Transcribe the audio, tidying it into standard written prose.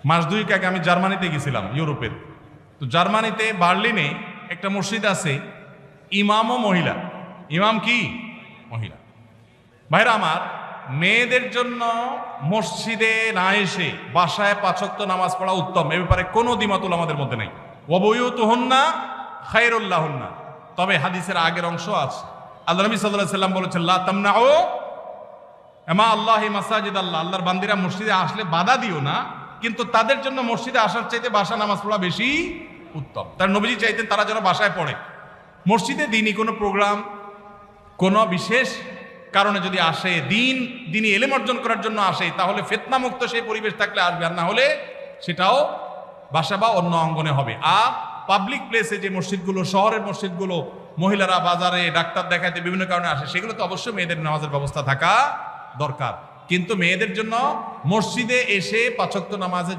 মাস দুয়েক আগে আমি জার্মানিতে গেছিলাম, ইউরোপের। তো জার্মানিতে বার্লিনে একটা মসজিদ আছে, ইমামও মহিলা। ইমাম কি? মহিলা। ভাইরা আমার, মেয়েদের জন্য মসজিদে না এসে বাসায় ৫ ওয়াক্ত নামাজ পড়া উত্তম, এ ব্যাপারে কোনো দ্বিমত আমাদের মধ্যে নাই। ওয়াবুয়ুতুহুন্না খায়রুল্লাহুন্না। তবে হাদিসের আগের অংশ আছে। আল্লাহ নবী সাল্লাল্লাহু আলাইহি সাল্লাম বলেছেন, লা তামনাউ আমা আল্লাহি মাসাজিদ আল্লাহ। আল্লাহর বান্দিরা মসজিদে আসলে বাধা দিও না, কিন্তু তাদের জন্য মসজিদে আসার চাইতে বাসা নামাজ পড়া বেশি উত্তম। তার নবীজি চাইতেন তারা যেন বাসায় পড়ে। মসজিদে দিনই কোনো প্রোগ্রাম, কোনো বিশেষ কারণে যদি আসে, দিনই এলেম অর্জন করার জন্য আসে, তাহলে ফিতনামুক্ত সেই পরিবেশ থাকলে আসবে, আর না হলে সেটাও বাসা বা অন্য অঙ্গনে হবে। আর পাবলিক প্লেসে যে মসজিদগুলো, শহরের মসজিদগুলো, মহিলারা বাজারে ডাক্তার দেখাতে বিভিন্ন কারণে আসে, সেগুলো তো অবশ্যই মেয়েদের নামাজের ব্যবস্থা থাকা দরকার। কিন্তু মেয়েদের জন্য মসজিদে এসে ৫ ওয়াক্ত নামাজের